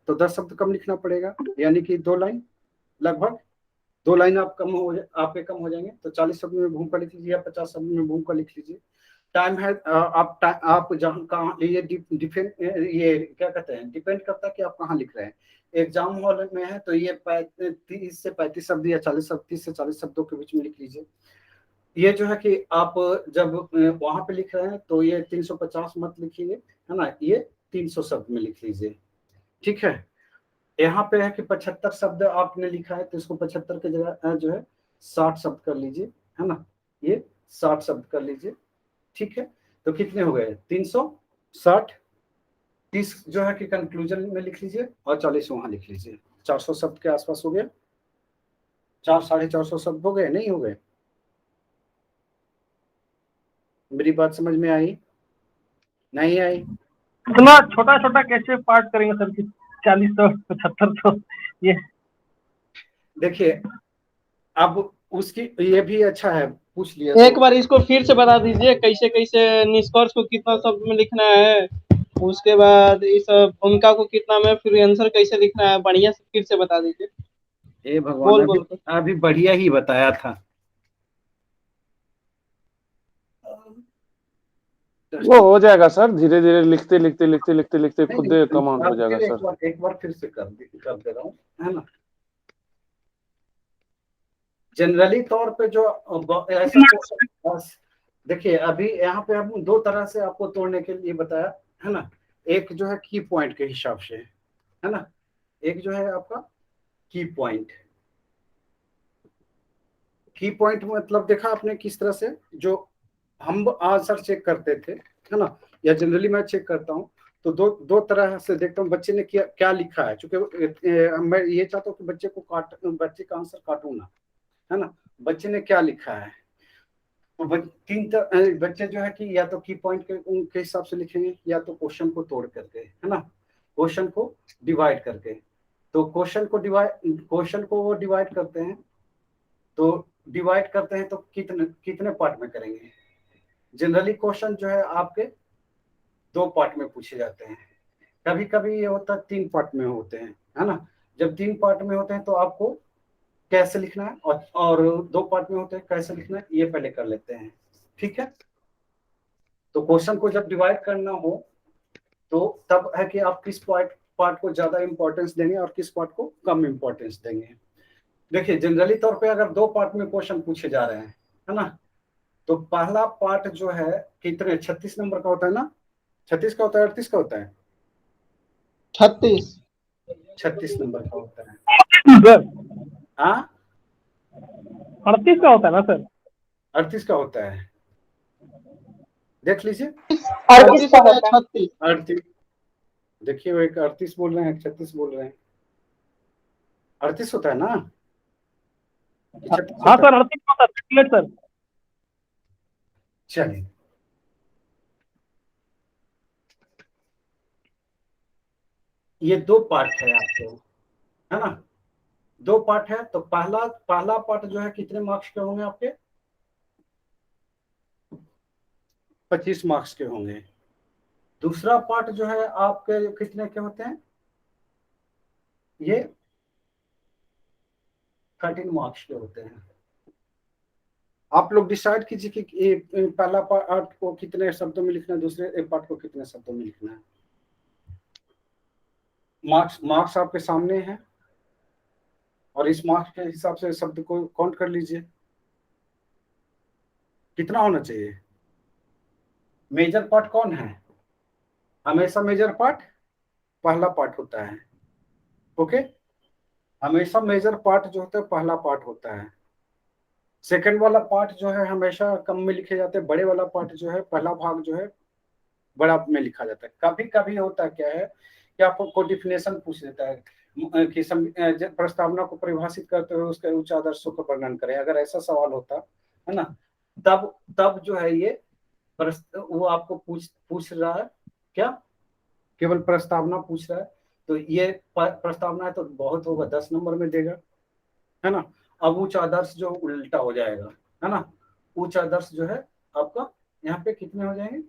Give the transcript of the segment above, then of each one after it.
तो 10 शब्द कम लिखना पड़ेगा, यानी कि 2 लाइन, लगभग 2 लाइन आपके कम हो जाएंगे। तो 40 शब्द में भूमिका लिख लीजिए या 50 शब्द में भूमिका लिख लीजिए। टाइम है, आप जहाँ कहाँ, ये डिपेंड, ये क्या कहते हैं, डिपेंड करता है कि आप कहाँ लिख रहे हैं। एग्जाम हॉल में है तो ये 30 से 35 शब्द या 40 शब्द, 30 से 40 शब्दों के बीच में लिख लीजिए। ये जो है कि आप जब वहां पे लिख रहे हैं तो ये 350 मत लिखिए, है ना, ये 300 शब्द में लिख लीजिए। ठीक है, यहाँ पे है कि 75 शब्द आपने लिखा है तो इसको 75 की जगह जो है 60 शब्द कर लीजिए, है ना, ये 60 शब्द कर लीजिए। ठीक है, तो कितने हो गए, 360, 30 जो है कि कंक्लूजन में लिख लीजिए और 40 वहां लिख लीजिए। 400 शब्द के आसपास हो गया, 400-450 शब्द हो गए, नहीं हो गए? मेरी बात समझ में आई, नहीं आई? इतना छोटा छोटा कैसे पार्ट करेंगे सर कि 40 तो 75 तो ये देखिए, अब उसकी ये भी अच्छा है, पूछ लिया। एक बार इसको फिर से बता दीजिए, कैसे कैसे निष्कर्ष को कितना शब्द में लिखना है, उसके बाद इस भूमिका को कितना में, फिर आंसर कैसे लिखना है, बढ़िया से फिर से बता दीजिए। हे भगवान, अभी बढ़िया ही बताया था। वो हो जाएगा सर, धीरे धीरे लिखते लिखते लिखते लिखते लिखते खुद कमांड हो जाएगा सर। एक बार फिर से कर दे रहा हूँ, है ना। जनरली तौर पे जो ऐसा, देखिए अभी यहाँ पे हम 2 तरह से आपको तोड़ने के लिए बताया, है ना। एक जो है की पॉइंट के हिसाब से, है ना, एक जो है आपका की पॉइंट। की पॉइंट मतलब देखा आपने किस तरह से, जो हम आंसर चेक करते थे, है ना, या जनरली मैं चेक करता हूँ तो दो तरह से देखता हूँ बच्चे ने क्या लिखा है। चूंकि मैं ये चाहता हूँ कि बच्चे का आंसर काटू ना, है ना, बच्चे ने क्या लिखा है। तो बच्चे जो है कि या तो की पॉइंट के हिसाब से लिखेंगे या तो क्वेश्चन को तोड़ करके, है ना, क्वेश्चन को डिवाइड करके। तो क्वेश्चन को वो डिवाइड करते हैं, तो डिवाइड करते हैं तो कितने पार्ट में करेंगे। जनरली क्वेश्चन जो है आपके 2 पार्ट में पूछे जाते हैं, कभी कभी ये होता है 3 पार्ट में होते हैं, है ना। जब 3 पार्ट में होते हैं तो आपको कैसे लिखना है, और 2 पार्ट में होते हैं कैसे लिखना है, ये पहले कर लेते हैं। ठीक है, तो क्वेश्चन को जब डिवाइड करना हो तो तब है कि आप किस पार्ट को ज्यादा इंपॉर्टेंस देंगे और किस पार्ट को कम इंपॉर्टेंस देंगे। देखिए जनरली तौर पे अगर 2 पार्ट में क्वेश्चन पूछे जा रहे हैं, है ना, तो पहला पार्ट जो है कितने 36 नंबर का होता है ना, 36 का होता है, 38 का होता है, 36 नंबर का होता है। हाँ, 38 का होता है ना सर? 38 का होता है, देख लीजिए। 38 का होता है, 38, देखिए वो एक 38 बोल रहे हैं, 36 बोल रहे हैं। 38 होता है ना, हाँ सर 38 का होता है सर। चलिए, ये 2 पार्ट है आपको, है ना, 2 पार्ट है। तो पहला पार्ट जो है कितने मार्क्स के होंगे आपके, 25 मार्क्स के होंगे। दूसरा पार्ट जो है आपके कितने के होते हैं, ये 13 मार्क्स के होते हैं। आप लोग डिसाइड कीजिए कि पहला पार्ट को कितने शब्दों में लिखना है, दूसरे पार्ट को कितने शब्दों में लिखना है। मार्क्स आपके सामने है और इस मार्क्स के हिसाब से शब्द को काउंट कर लीजिए कितना होना चाहिए। मेजर पार्ट कौन है, हमेशा मेजर पार्ट पहला पार्ट होता है। ओके, हमेशा मेजर पार्ट जो होता है पहला पार्ट होता है। सेकंड वाला पार्ट जो है हमेशा कम में लिखे जाते हैं, बड़े वाला पार्ट जो है पहला भाग जो है बड़ा में लिखा जाता है। कभी कभी होता क्या है कि आपको डिफिनेशन पूछ देता है कि प्रस्तावना को परिभाषित करते हुए उसके उच्च आदर्शों का वर्णन करें, अगर ऐसा सवाल होता है ना, तब जो है ये वो आपको पूछ रहा है क्या, केवल प्रस्तावना पूछ रहा है, तो ये प्रस्तावना है तो बहुत होगा 10 नंबर में देगा, है ना। अब उच्च आदर्श जो उल्टा हो जाएगा, है ना, उच्च आदर्श जो है आपका यहाँ पे कितने हो जाएंगे,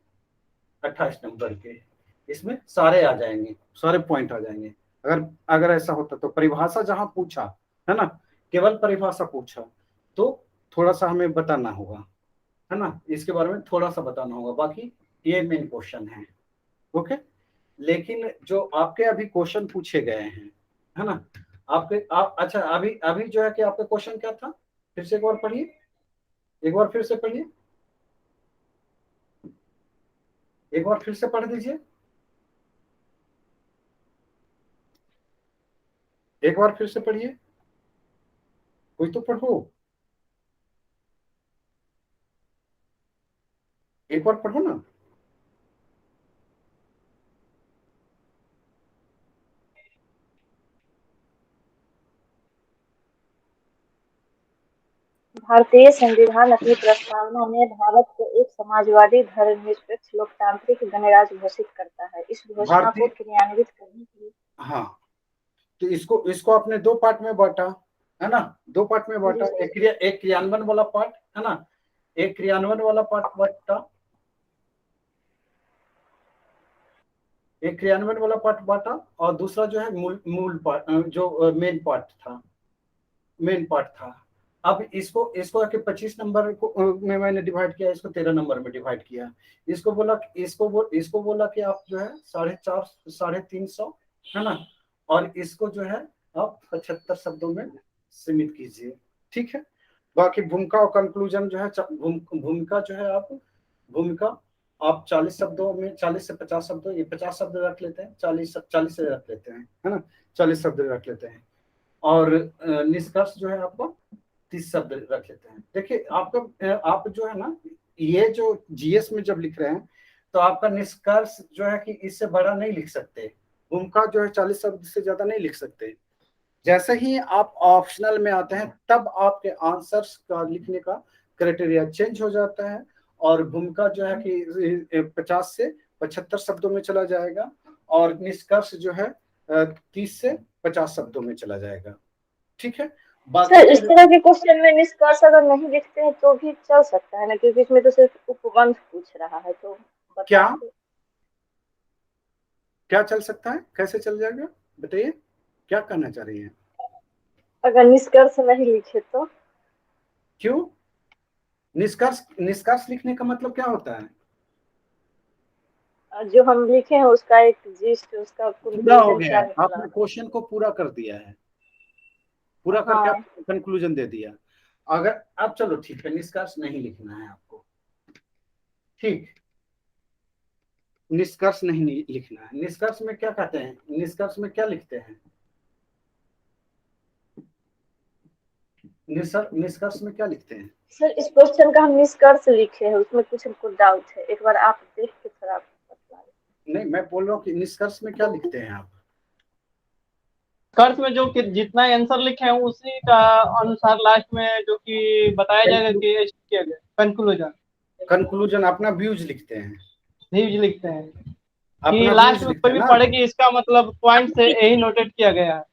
28 नंबर के, इसमें सारे आ जाएंगे, सारे पॉइंट आ जाएंगे। अगर अगर ऐसा होता तो परिभाषा जहां पूछा है ना, केवल परिभाषा पूछा तो थोड़ा सा हमें बताना होगा, है ना, इसके बारे में थोड़ा सा बताना होगा, बाकी ये मेन क्वेश्चन है। ओके, लेकिन जो आपके अभी क्वेश्चन पूछे गए हैं, है ना, अच्छा अभी अभी जो है कि आपका क्वेश्चन क्या था, फिर से एक बार पढ़िए, एक बार फिर से पढ़िए, एक बार फिर से पढ़ दीजिए, एक बार फिर से पढ़िए, कोई तो पढ़ो, एक बार पढ़ो ना। भारतीय संविधान अपनी प्रस्तावना में भारत को एक समाजवादी, धर्मनिरपेक्ष, लोकतांत्रिक गणराज्य घोषित करता है। इस घोषणा को भारतीय, क्रियान्वित करने के लिए हाँ, तो इसको इसको आपने दो पार्ट में बांटा, है ना, दो पार्ट में बांटा, एक क्रियान्वयन वाला पार्ट, है ना, एक क्रियान्वयन वाला पार्ट बांटा, एक क्रियान्वयन वाला पार्ट बांटा, और दूसरा जो है मूल मूल पार्ट, जो मेन पार्ट था, मेन पार्ट था। अब इसको इसको 25 नंबर को में मैंने डिवाइड किया, इसको 13 नंबर में डिवाइड किया, इसको बोला कि आप जो है 450 350, है ना, और इसको जो है आप 75 शब्दों में सीमित कीजिए, ठीक है। बाकी भूमिका और कंक्लूजन जो है, भूमिका जो है भूमिका आप 40 शब्दों में, 40 से 50 शब्दों, ये 50 शब्द रख लेते हैं, 40 से रख लेते हैं, है ना, 40 शब्द रख लेते हैं, और निष्कर्ष जो है आपको 30 शब्द रख लेते हैं। देखिए आपका आप जो है ना, ये जो जीएस में जब लिख रहे हैं तो आपका निष्कर्ष जो है कि इससे बड़ा नहीं लिख सकते, भूमिका जो है 40 शब्द से ज्यादा नहीं लिख सकते। जैसे ही आप ऑप्शनल में आते हैं तब आपके आंसर्स का लिखने का क्राइटेरिया चेंज हो जाता है, और भूमिका जो है कि 50 से 75 शब्दों में चला जाएगा, और निष्कर्ष जो है 30 से 50 शब्दों में चला जाएगा, ठीक है। बाकी सर, इस तरह के क्वेश्चन में निष्कर्ष अगर नहीं लिखते हैं तो भी चल सकता है ना, क्योंकि इसमें तो सिर्फ उपबंध पूछ रहा है, तो क्या बता दो। क्या चल सकता है, कैसे चल जाएगा, बताइए क्या करना चाह रही हैं। अगर निष्कर्ष नहीं लिखे तो क्यों, निष्कर्ष निष्कर्ष लिखने का मतलब क्या होता है, जो हम लिखे हैं उसका एक जिस्ट, उसका पूरा हो कंक्लूजन गया क्या है, निकला। आपने क्वेश्चन को पूरा कर दिया है, पूरा करके हाँ, आप कंक्लूजन दे दिया। अगर अब चलो ठीक है, निष्कर्ष नहीं लिखना है आपको, ठीक, निष्कर्ष नहीं लिखना है। निष्कर्ष में क्या कहते हैं, निष्कर्ष में क्या लिखते हैं, निष्कर्ष में क्या लिखते हैं। सर इस क्वेश्चन का हम निष्कर्ष लिखे हैं, उसमें कुछ हमको डाउट है, एक बार आप देख के थोड़ा बता दें। नहीं, मैं बोल रहा हूँ कि निष्कर्ष में क्या लिखते हैं आप। कर्ज में जो कि जितना आंसर लिखे हैं उसी का अनुसार लास्ट में जो कि बताया जाएगा कि ये किया गया, कंक्लूजन कंक्लूजन अपना व्यूज लिखते हैं, व्यूज लिखते हैं कि अपना लास्ट व्यूज में लिखते कोई हैं भी ना। पढ़े कि इसका मतलब पॉइंट से यही नोटेट किया गया है।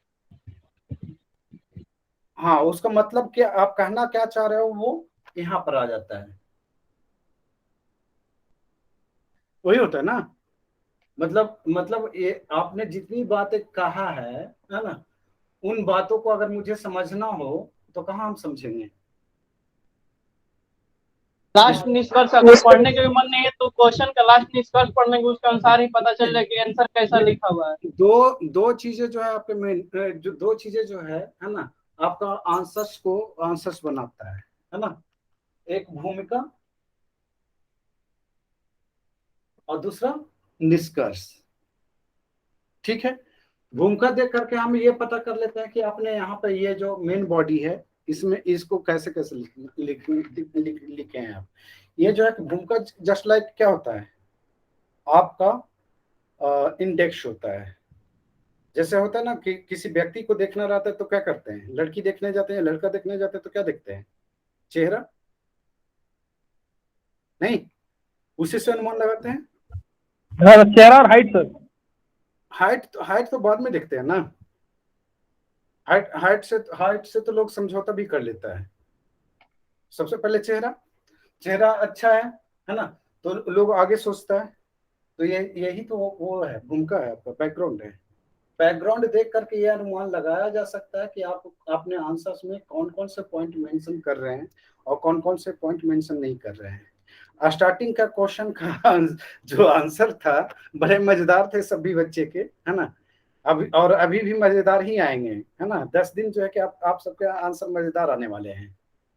हाँ, उसका मतलब क्या आप कहना क्या चाह रहे हो वो यहाँ पर आ जाता है, वही होता है ना, मतलब ये आपने जितनी बातें कहा है ना, उन बातों को अगर मुझे समझना हो तो कहाँ हम समझेंगे। लास्ट निष्कर्ष अगर पढ़ने के भी मन नहीं है तो क्वेश्चन का लास्ट निष्कर्ष पढ़ने के उसके अनुसार ही पता चल जाए कि आंसर कैसा लिखा हुआ है। दो चीजें जो है आपके मेन, जो दो चीजें जो है ना, आपका आंसर्स बनाता है ना, एक भूमिका और दूसरा निष्कर्ष, ठीक है। भूमिका देख करके हम ये पता कर लेते हैं कि आपने यहाँ पे ये जो मेन बॉडी है इसमें इसको कैसे कैसे लिखे हैं आप। ये जो है कि भूमिका जस्ट लाइक क्या होता है, आपका इंडेक्स होता है। जैसे होता है ना कि किसी व्यक्ति को देखना रहता है तो क्या करते हैं, लड़की देखने जाते हैं, लड़का देखने जाते हैं तो क्या देखते हैं, चेहरा, नहीं, उसी से अनुमान लगाते हैं। चेहरा और हाइट सर। हाइट तो बाद में देखते हैं ना, हाइट से तो लोग समझौता भी कर लेता है। सबसे पहले चेहरा अच्छा है ना, तो लोग आगे सोचता है, तो ये यही तो वो है, भूमिका है, आपका बैकग्राउंड है, बैकग्राउंड देख करके ये अनुमान लगाया जा सकता है कि आप अपने आंसर्स में कौन कौन से पॉइंट मेंशन कर रहे हैं और कौन कौन से पॉइंट मेंशन नहीं कर रहे हैं। स्टार्टिंग का क्वेश्चन का जो आंसर था बड़े मजेदार थे सभी बच्चे के, है ना। अभी भी मजेदार ही आएंगे, है ना। 10 दिन जो है कि आप सबके आंसर मजेदार आने वाले हैं,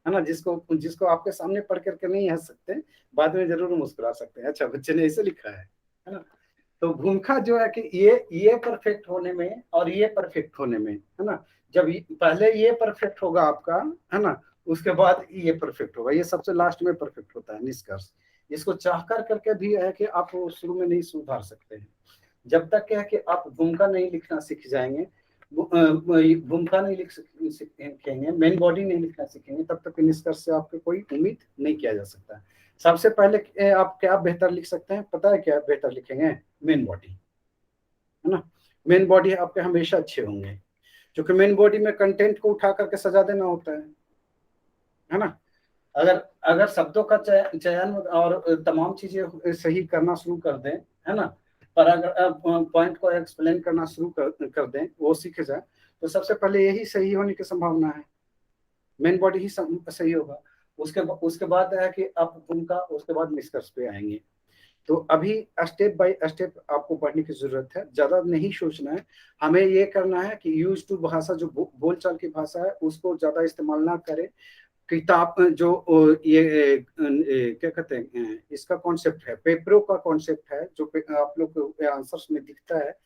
है ना। जिसको आपके सामने पढ़ करके नहीं हंस सकते, बाद में जरूर मुस्कुरा सकते हैं। अच्छा, बच्चे ने ऐसे लिखा है ना। तो भूमिका जो है कि ये परफेक्ट होने में और ये परफेक्ट होने में, है ना। जब पहले ये परफेक्ट होगा आपका, है ना, उसके बाद ये परफेक्ट होगा, ये सबसे लास्ट में परफेक्ट होता है निष्कर्ष। इसको चाह कर करके भी है कि आप शुरू में नहीं सुधार सकते हैं। जब तक क्या है कि आप भूमिका नहीं लिखना सीख जाएंगे, भूमिका नहीं सीखेंगे, मेन बॉडी नहीं लिखना सीखेंगे, तब तक निष्कर्ष से आपको कोई उम्मीद नहीं किया जा सकता। सबसे पहले आप क्या बेहतर लिख सकते हैं, पता है क्या बेहतर लिखेंगे? मेन बॉडी, है ना। मेन बॉडी आपके हमेशा अच्छे होंगे, क्योंकि मेन बॉडी में कंटेंट को उठा करके सजा देना होता है ना। अगर शब्दों का चयन और तमाम चीजें सही करना शुरू कर दें, है ना, पर अगर पॉइंट को एक्सप्लेन करना शुरू कर दें, वो सीखे जाए, तो सबसे पहले यही सही होने की संभावना है, मेन बॉडी ही सही होगा। उसके बाद है कि आप भूमिका, उसके बाद निष्कर्ष पे आएंगे। तो अभी स्टेप बाय स्टेप आपको पढ़ने की जरूरत है, ज्यादा नहीं सोचना है। हमें ये करना है कि यूज टू भाषा, जो बोलचाल की भाषा है, उसको ज्यादा इस्तेमाल ना करें। किताब जो ये क्या कहते हैं, इसका कॉन्सेप्ट है, पेपरों का कॉन्सेप्ट है, जो आप लोग को आंसर्स में दिखता है।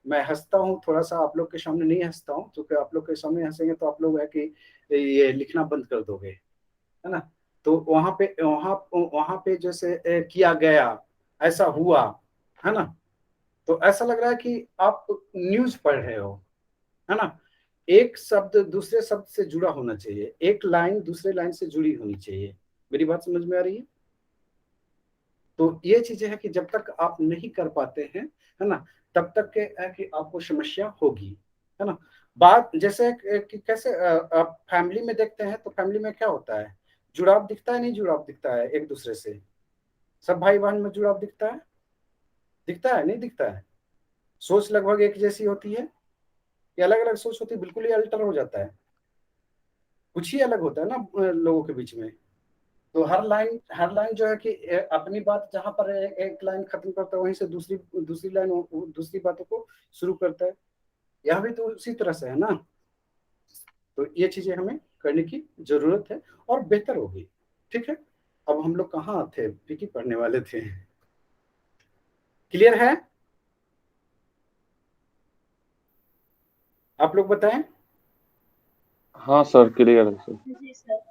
मैं हंसता हूँ थोड़ा सा, आप लोग के सामने नहीं हंसता हूँ, क्योंकि आप लोग के सामने हंसेंगे तो आप लोग है कि ये लिखना बंद कर दोगे, है ना। तो वहां पे जैसे किया गया, ऐसा हुआ, है ना, तो ऐसा लग रहा है कि आप न्यूज पढ़ रहे हो, है ना। एक शब्द दूसरे शब्द से जुड़ा होना चाहिए, एक लाइन दूसरे लाइन से जुड़ी होनी चाहिए। मेरी बात समझ में आ रही है? तो ये चीजें है कि जब तक आप नहीं कर पाते हैं, है ना, तब तक के है कि आपको समस्या होगी, है ना। बात जैसे कि कैसे आप फैमिली में देखते हैं, तो फैमिली में क्या होता है, जुड़ाव दिखता है नहीं जुड़ाव दिखता है एक दूसरे से? सब भाई बहन में जुड़ाव दिखता है नहीं दिखता है? सोच लगभग एक जैसी होती है कि अलग अलग सोच होती है? बिल्कुल ही अल्टर हो जाता है, कुछ ही अलग होता है ना लोगों के बीच में। तो हर लाइन जो है कि अपनी बात जहां पर एक लाइन खत्म करता है, वहीं से दूसरी लाइन दूसरी बातों को शुरू करता है। यह भी तो उसी तरह से है ना। तो ये चीजें हमें करने की जरूरत है और बेहतर होगी। ठीक है, अब हम लोग कहाँ थे, पीटी पढ़ने वाले थे। क्लियर है? आप लोग बताएं। हाँ सर, क्लियर है सर। जी सर।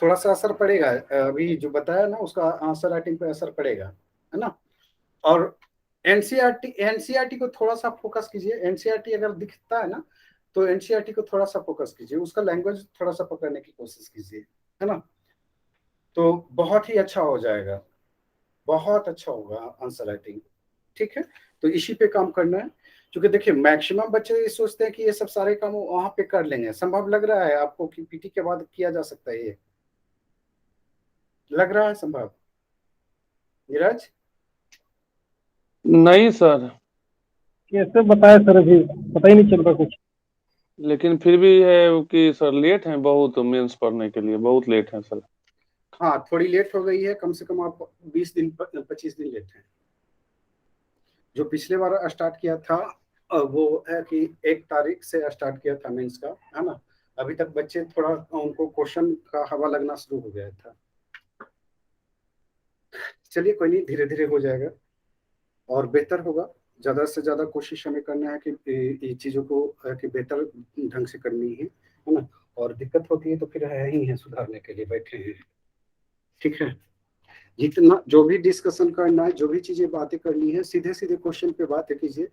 थोड़ा सा असर पड़ेगा, अभी जो बताया ना उसका आंसर राइटिंग पे असर पड़ेगा, है ना। और एनसीईआरटी को थोड़ा सा फोकस कीजिए। एनसीईआरटी अगर दिखता है ना, तो एनसीईआरटी को थोड़ा सा फोकस कीजिए, उसका लैंग्वेज थोड़ा सा पकड़ने की कोशिश कीजिए, है ना। तो बहुत ही अच्छा हो जाएगा, बहुत अच्छा होगा आंसर राइटिंग। ठीक है, तो इसी पे काम करना है। क्योंकि देखिए मैक्सिमम बच्चे ये सोचते हैं कि ये सब सारे काम वहां पे कर लेंगे। संभव लग रहा है आपको कि पीटी के बाद किया जा सकता है? ये लग रहा है संभव, नीरज? नहीं सर, कैसे बताए सर, अभी पता ही नहीं चल रहा कुछ। लेकिन फिर भी है कि सर लेट हैं बहुत, मेंस पढ़ने के लिए बहुत लेट हैं सर। हाँ, थोड़ी लेट हो गई है, कम से कम आप 20 दिन 25 दिन लेट हैं। जो पिछले बार स्टार्ट किया था वो है कि 1 तारीख से स्टार्ट किया था मेंस का, है ना। अभी तक बच्चे थोड़ा उनको क्वेश्चन का हवा लगना शुरू हो गया था। चलिए कोई नहीं, धीरे धीरे हो जाएगा और बेहतर होगा। ज्यादा से ज्यादा कोशिश हमें करना है कि ये चीजों को कि बेहतर ढंग से करनी है ना। और दिक्कत होती है तो फिर है ही है, सुधारने के लिए बैठे हैं। ठीक है, जितना जो भी डिस्कशन करना है, जो भी चीजें बातें करनी है, सीधे सीधे क्वेश्चन पे बातें कीजिए।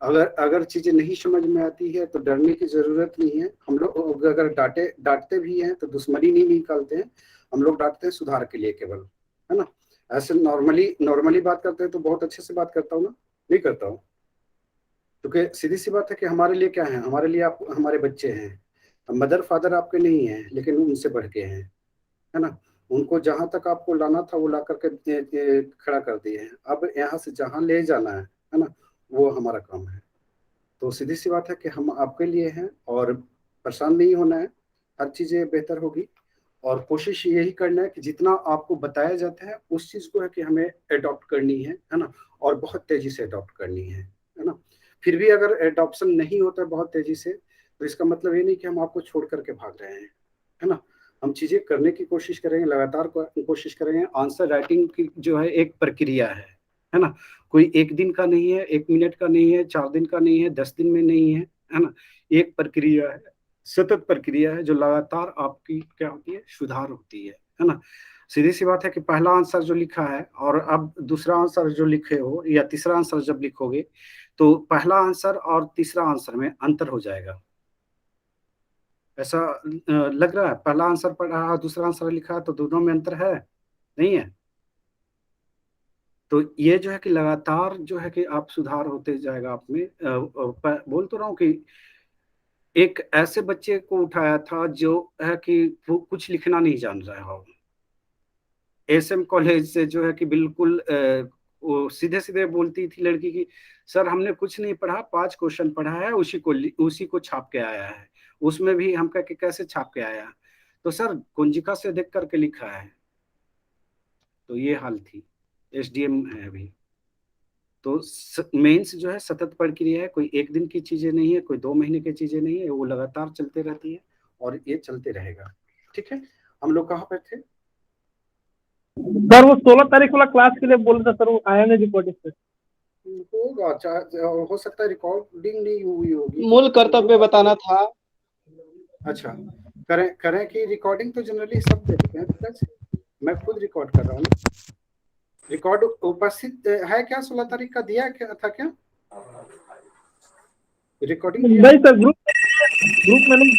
अगर चीजें नहीं समझ में आती है तो डरने की जरूरत नहीं है। हम लोग अगर डांटते भी हैं तो दुश्मनी नहीं निकालते हैं, हम लोग डांटते हैं सुधार के लिए केवल, है ना। ऐसे नॉर्मली बात करते हैं तो बहुत अच्छे से बात करता हूँ ना, नहीं करता हूँ? क्योंकि सीधी सी बात है कि हमारे लिए क्या है, हमारे लिए आप हमारे बच्चे हैं। मदर फादर आपके नहीं है, लेकिन उनसे बढ़ के हैं, है ना। उनको जहां तक आपको लाना था वो ला करके खड़ा कर दिए हैं। अब यहाँ से जहां ले जाना है ना, वो हमारा काम है। तो सीधी सी बात है कि हम आपके लिए हैं और परेशान नहीं होना है, हर चीज़ें बेहतर होगी। और कोशिश यही करना है कि जितना आपको बताया जाता है उस चीज़ को है कि हमें एडॉप्ट करनी है ना, और बहुत तेज़ी से एडॉप्ट करनी है ना। फिर भी अगर एडॉप्शन नहीं होता बहुत तेज़ी से, तो इसका मतलब ये नहीं कि हम आपको छोड़ करके भाग रहे हैं, है ना। हम चीज़ें करने की कोशिश करेंगे, लगातार कोशिश करेंगे। आंसर राइटिंग की जो है एक प्रक्रिया है ना। कोई एक दिन का नहीं है, 1 मिनट का नहीं है, 4 दिन का नहीं है, 10 दिन में नहीं है ना। एक प्रक्रिया है, सतत प्रक्रिया है, जो लगातार आपकी क्या होती है, सुधार होती है ना। सीधी सी बात है कि पहला आंसर जो लिखा है और अब दूसरा आंसर जो लिखे हो या तीसरा आंसर जब लिखोगे, तो पहला आंसर और तीसरा आंसर में अंतर हो जाएगा। ऐसा लग रहा है? पहला आंसर पढ़ा, दूसरा आंसर लिखा, तो दोनों में अंतर है? नहीं है? तो ये जो है कि लगातार जो है कि आप सुधार होते जाएगा आप में। बोल तो रहा हूँ कि एक ऐसे बच्चे को उठाया था जो है कि वो कुछ लिखना नहीं जान रहा हो, एसएम कॉलेज से, जो है कि बिल्कुल वो सीधे सीधे बोलती थी लड़की की, सर हमने कुछ नहीं पढ़ा, 5 क्वेश्चन पढ़ा है, उसी को छाप के आया है। उसमें भी हम कह के कैसे छाप के आया? तो सर कुंजिका से देख करके लिखा है। तो ये हाल थी। एसडीएम है अभी। तो मेंस जो है सतत प्रक्रिया है, कोई एक दिन की चीजें नहीं है, कोई 2 महीने की चीजें नहीं है, वो लगातार चलते रहती है और ये चलते रहेगा। ठीक है, हम लोग कहाँ पे थे? सर वो 16 तारीख वाला क्लास के लिए बोल रहे थे सर, वो आया नहीं रिकॉर्डिंग पे। होगा, हो सकता है रिकॉर्डिंग नहीं हुई होगी। मूल कर्तव्य बताना था। अच्छा, करें कि रिकॉर्डिंग तो जनरली सब देखते हैं, मैं खुद रिकॉर्ड कर रहा हूँ। रिकॉर्ड उपस्थित है क्या? 16 तारीख का दिया क्या था? क्या रिकॉर्डिंग नहीं सर, ग्रुप में नहीं।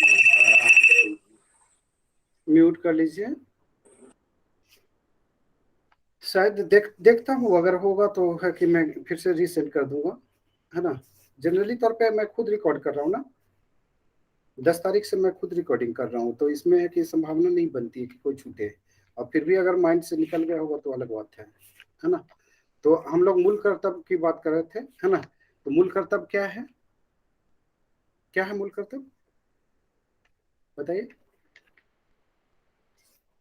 म्यूट कर लीजिए। शायद देखता हूँ, अगर होगा तो है कि मैं फिर से रीसेंड कर दूंगा, है ना। जनरली तौर पे मैं खुद रिकॉर्ड कर रहा हूँ ना, 10 तारीख से मैं खुद रिकॉर्डिंग कर रहा हूँ, तो इसमें है कि संभावना नहीं बनती है कि कोई छूटे। और फिर भी अगर माइंड से निकल गया होगा तो अलग बात है ना। तो हम लोग मूल कर्तव्य की बात कर रहे थे, है ना। तो मूल कर्तव्य क्या है? क्या है मूल कर्तव्य, बताइए।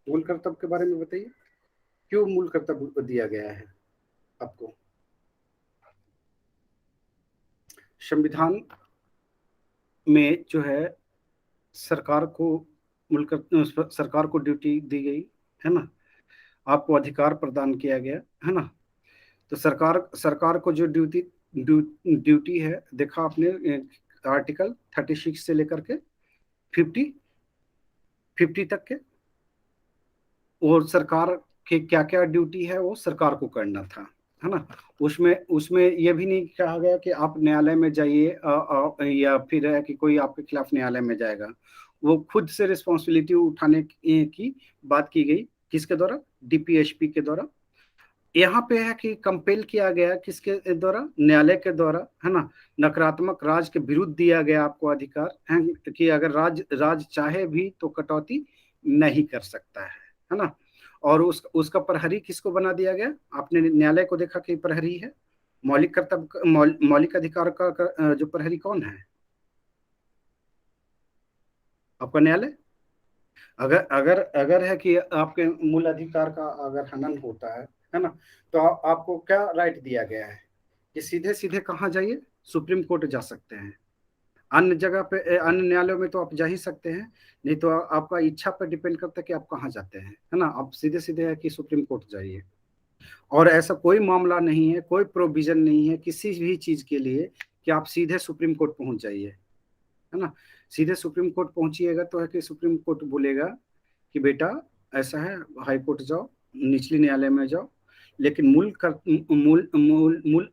मूल कर्तव्य के बारे में बताइए, क्यों मूल कर्तव्य दिया गया है आपको? संविधान में जो है सरकार को ड्यूटी दी गई, है ना। आपको अधिकार प्रदान किया गया, है ना। तो सरकार को जो ड्यूटी है, देखा आपने आर्टिकल 36 से लेकर के 50 तक के, और सरकार के क्या क्या ड्यूटी है वो सरकार को करना था, है ना। उसमें ये भी नहीं कहा गया कि आप न्यायालय में जाइए या फिर है कि कोई आपके खिलाफ न्यायालय में जाएगा। वो खुद से रिस्पॉन्सिबिलिटी उठाने की बात की गई, किसके द्वारा? डीपीएसपी के द्वारा। यहाँ पे है कि कंपेल किया गया किसके द्वारा? न्यायालय के द्वारा, है ना। नकारात्मक राज के विरुद्ध दिया गया आपको अधिकार है कि अगर राज चाहे भी तो कटौती नहीं कर सकता है ना। और उसका प्रहरी किसको बना दिया गया? आपने न्यायालय को देखा कि प्रहरी है, मौलिक कर्तव्य मौलिक अधिकार का जो प्रहरी कौन है? आपका न्यायालय। अगर अगर अगर है कि आपके मूल अधिकार का अगर हनन होता है ना, तो आपको क्या राइट दिया गया है कि सीधे सीधे कहाँ जाइए? सुप्रीम कोर्ट जा सकते हैं। अन्य जगह पे, अन्य न्यायालयों में तो आप जा ही सकते हैं, नहीं तो आपका इच्छा पर डिपेंड करता है कि आप कहाँ जाते हैं, है ना। आप सीधे सीधे है कि सुप्रीम कोर्ट जाइए। और ऐसा कोई मामला नहीं है, कोई प्रोविजन नहीं है किसी भी चीज के लिए कि आप सीधे सुप्रीम कोर्ट पहुंच जाइए, है ना। सीधे सुप्रीम कोर्ट पहुंचिएगा तो है कि सुप्रीम कोर्ट बोलेगा कि बेटा ऐसा है, हाई कोर्ट जाओ, निचली न्यायालय में जाओ। लेकिन मूल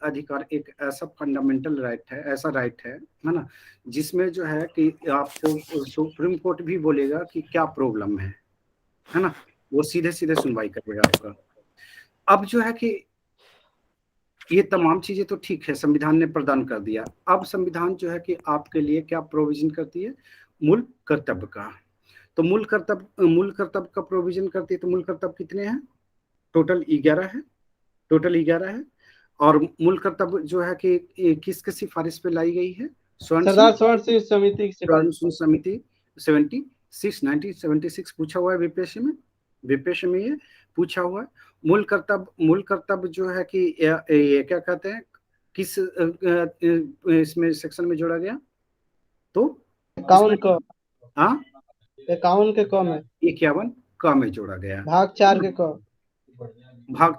अधिकार एक ऐसा फंडामेंटल राइट है, ऐसा राइट है ना, जिसमें जो है कि आपको सुप्रीम कोर्ट भी बोलेगा कि क्या प्रॉब्लम है ना। वो सीधे सीधे सुनवाई करेगा आपका। अब जो है कि ये तमाम चीजें तो ठीक है, संविधान ने प्रदान कर दिया। अब संविधान जो है कि आपके लिए क्या प्रोविजन करती है? मूल कर्तव्य का। तो मूल कर्तव्य का प्रोविजन करती है। तो मूल कर्तव्य कितने हैं? टोटल 11 है। और मूल कर्तव्य जो है कि किसके सिफारिश पे लाई गई है? सरदार स्वर्ण सिंह समिति की स्वर्ण सिफारिश। समिति 1976 पूछा हुआ है विपेश में ये पूछा हुआ है। मूल कर्तव्य जो है कि ये क्या कहते हैं, किस इसमें सेक्शन में जोड़ा गया, तो इक्यावन का, हाँ 51 के क में, 51 क में जोड़ा गया, भाग 4 के क, भाग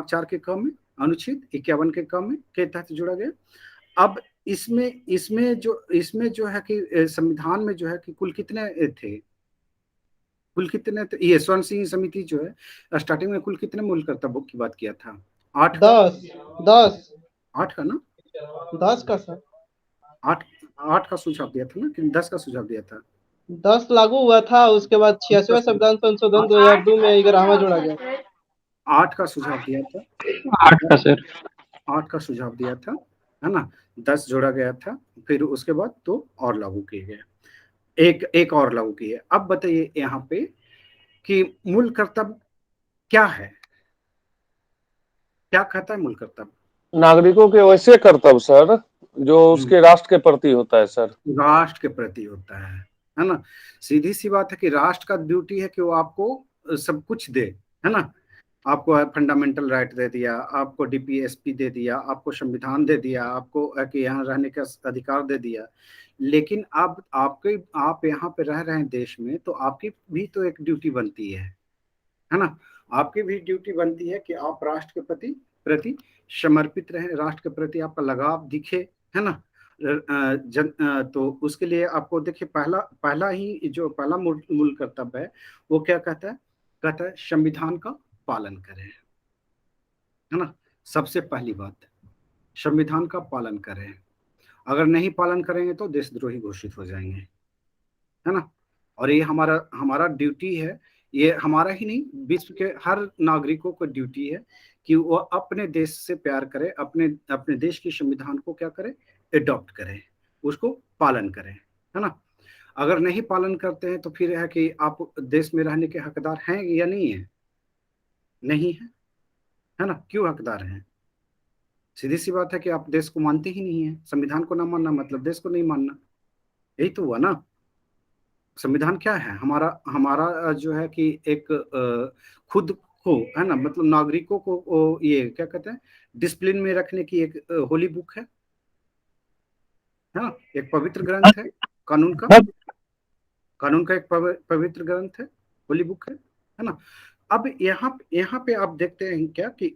4 के क में, अनुच्छेद 51 के क में के तहत जोड़ा गया। अब इसमें जो है कि संविधान में जो है कि कुल कितने थे, ये स्वर्ण सिंह समिति जो है स्टार्टिंग में कुल कितने मूल कर्तव्यों की बात किया था? 8 का ना, 10 का सर, 8 का सुझाव दिया था ना कि 10 का सुझाव दिया था? 10 लागू हुआ था, उसके बाद 86वां संविधान संशोधन 2002 में 11वां जोड़ा गया। 8 का सुझाव दिया था, 8 का सर, 8 का सुझाव दिया था, है ना, 10 जोड़ा गया था, फिर उसके बाद 2 और लागू किए गए, एक और लागू किए। अब बताइए यहाँ पे कि मूल कर्तव्य क्या है, क्या कहता है मूल कर्तव्य? नागरिकों के वैसे कर्तव्य सर जो उसके राष्ट्र के प्रति होता है सर। राष्ट्र के प्रति होता है ना। सीधी सी बात है कि राष्ट्र का ड्यूटी है कि वो आपको सब कुछ दे, है ना। आपको फंडामेंटल राइट दे दिया, आपको डीपीएसपी दे दिया, आपको संविधान दे दिया, आपको कि यहाँ रहने का अधिकार दे दिया, लेकिन अब आप यहाँ पे रह रहे हैं देश में, तो आपकी भी तो एक ड्यूटी बनती है ना। आपकी भी ड्यूटी बनती है कि आप राष्ट्र के प्रति समर्पित रहें, राष्ट्र के प्रति आपका लगाव दिखे, है ना। तो उसके लिए आपको देखिए पहला ही जो पहला मूल कर्तव्य है वो क्या कहता है संविधान का पालन करें, है ना। सबसे पहली बात, संविधान का पालन करें। अगर नहीं पालन करेंगे तो देशद्रोही घोषित हो जाएंगे, है ना। और ये हमारा ड्यूटी है, ये हमारा ही नहीं विश्व के हर नागरिकों को ड्यूटी है कि वो अपने देश से प्यार करे, अपने देश की संविधान को क्या करे, एडॉप्ट करें, उसको पालन करें, है ना। अगर नहीं पालन करते हैं तो फिर है कि आप देश में रहने के हकदार हैं या नहीं है, नहीं है ना। क्यों हकदार हैं? सीधी सी बात है कि आप देश को मानते ही नहीं है। संविधान को ना मानना मतलब देश को नहीं मानना, यही तो हुआ ना। संविधान क्या है? हमारा जो है कि एक खुद को, है ना, मतलब नागरिकों को ये क्या कहते हैं, डिसिप्लिन में रखने की एक होली बुक है ना, एक पवित्र ग्रंथ है, कानून का एक पवित्र ग्रंथ है, होली बुक है ना। अब यहाँ पे आप देखते हैं क्या कि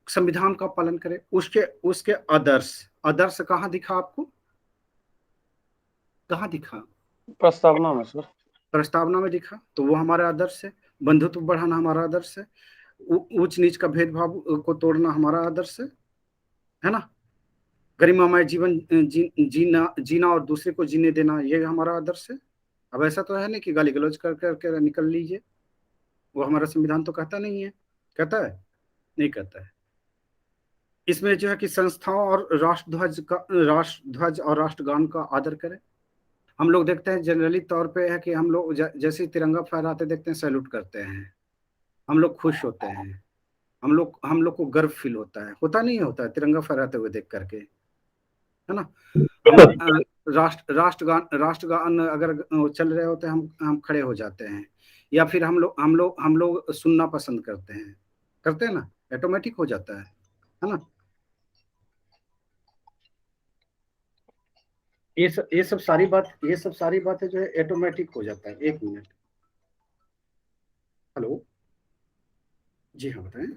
संविधान का पालन करें, उसके आदर्श कहाँ दिखा आपको, कहाँ दिखा? प्रस्तावना में सर, प्रस्तावना में दिखा, तो वो हमारा आदर्श है। बंधुत्व बढ़ाना हमारा आदर्श है, ऊंच नीच का भेदभाव को तोड़ना हमारा आदर्श है ना। गरिमामय जीवन जीना और दूसरे को जीने देना, ये हमारा आदर्श है। अब ऐसा तो है नहीं कि गाली गलौज कर करके निकल लीजिए, वो हमारा संविधान तो कहता नहीं है, कहता है? नहीं कहता है। इसमें जो है कि संस्थाओं और राष्ट्रध्वज और राष्ट्रगान का आदर करें। हम लोग देखते हैं जनरली तौर पे है कि हम लोग जैसे ही तिरंगा फहराते देखते हैं सैल्यूट करते हैं, हम लोग खुश होते हैं, हम लोग को गर्व फील होता नहीं होता है तिरंगा फहराते हुए देख करके, है ना। हम राष्ट्रगान अगर चल रहे होते हैं, हम खड़े हो जाते हैं, या फिर हम लोग सुनना पसंद करते हैं ना, ऑटोमेटिक हो जाता है ना। ये सब सारी बातें जो है ऑटोमेटिक हो जाता है। एक मिनट, हेलो, जी हाँ बताएं।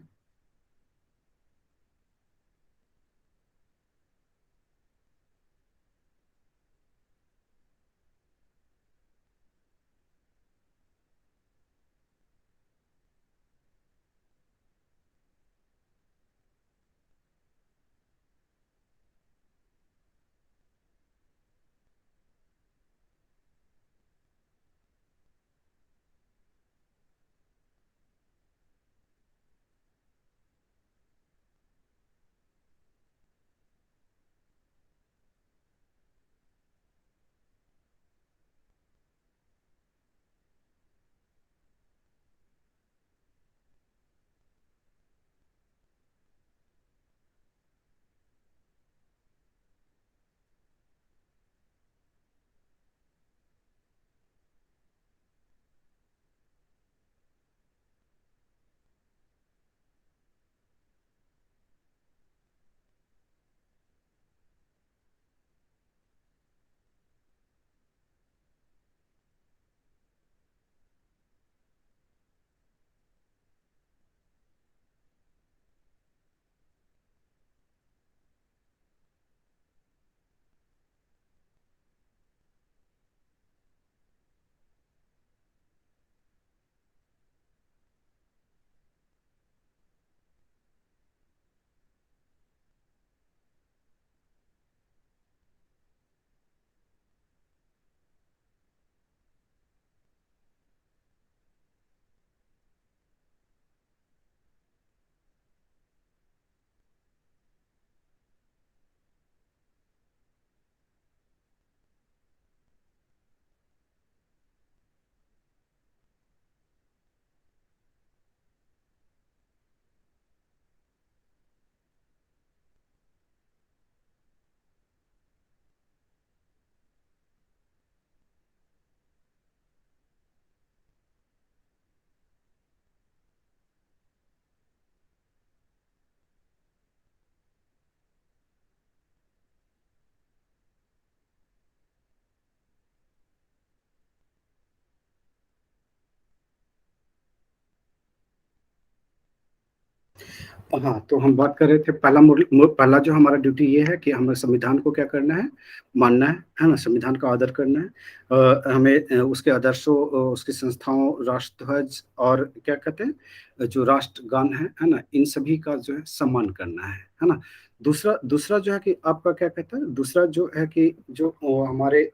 हाँ, तो हम बात कर रहे थे, पहला जो हमारा ड्यूटी ये है कि हमें संविधान को क्या करना है, मानना है ना, संविधान का आदर करना है। हमें उसके आदर्शों, उसकी संस्थाओं, राष्ट्रध्वज और क्या कहते हैं जो राष्ट्रगान है ना, इन सभी का जो है सम्मान करना है ना। दूसरा दूसरा जो है कि आपका क्या कहता है, दूसरा जो है कि जो हमारे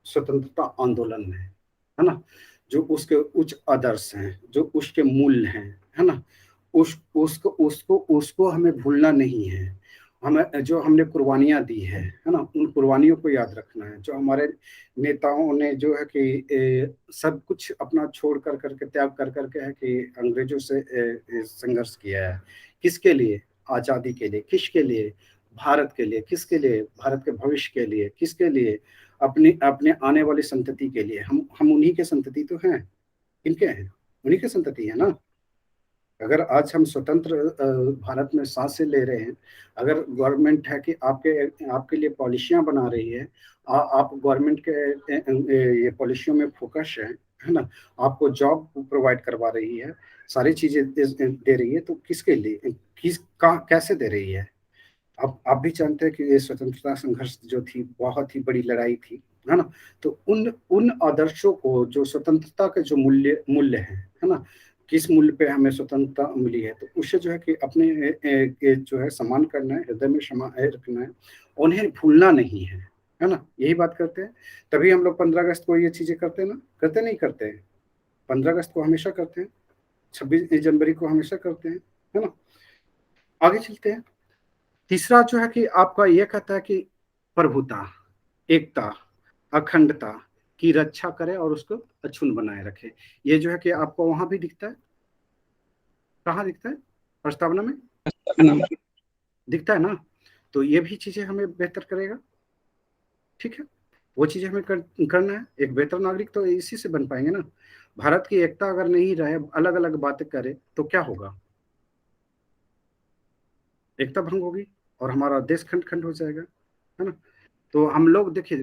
स्वतंत्रता आंदोलन है ना, जो उसके उच्च आदर्श हैं, जो उसके मूल्य हैं, है ना, उसको उसको उसको हमें भूलना नहीं है। हमें जो हमने कुर्बानियां दी है ना, उन कुर्बानियों को याद रखना है। जो हमारे नेताओं ने जो है कि सब कुछ अपना छोड़ कर करके, त्याग कर करके है कि अंग्रेजों से संघर्ष किया है। किसके लिए? आजादी के लिए। किसके लिए? भारत के लिए। किसके लिए? भारत के भविष्य के लिए। किसके लिए? अपने अपने आने वाली संतति के लिए। हम उन्हीं के संतति तो हैं। किनके हैं? उन्हीं के संतति है ना। अगर आज हम स्वतंत्र भारत में सांसें ले रहे हैं, अगर गवर्नमेंट है कि आपके आपके लिए पॉलिसियां बना रही है, आप गवर्नमेंट के ये पॉलिसियों में फोकस है ना, आपको जॉब प्रोवाइड करवा रही है, सारी चीजें दे रही है, तो किसके लिए, कैसे दे रही है? आप भी जानते हैं कि ये स्वतंत्रता संघर्ष जो थी बहुत ही बड़ी लड़ाई थी, है ना। तो उन उन आदर्शों को, जो स्वतंत्रता के जो मूल्य मूल्य है ना, किस मूल्य पे हमें स्वतंत्रता मिली है, तो उसे जो है कि अपने जो है सम्मान करना है, हृदय में रखना है, उन्हें भूलना नहीं है ना। यही बात करते हैं। तभी हम लोग 15 अगस्त को ये चीजें करते हैं ना, करते नहीं करते हैं? 15 अगस्त को हमेशा करते हैं, 26 जनवरी को हमेशा करते हैं, है ना। आगे चलते हैं। तीसरा जो है कि आपका ये कहता है कि प्रभुता, एकता, अखंडता की रक्षा करे और उसको अक्षुण्ण बनाए रखे। ये जो है कि आपको वहां भी दिखता है। कहाँ दिखता है? प्रस्तावना में दिखता है ना। तो ये भी चीजें हमें बेहतर करेगा। ठीक है, वो चीजें हमें करना है। एक बेहतर नागरिक तो इसी से बन पाएंगे ना। भारत की एकता अगर नहीं रहे, अलग अलग बातें करे, तो क्या होगा? एकता भंग होगी और हमारा देश खंड खंड हो जाएगा, है ना। तो हम लोग देखिए,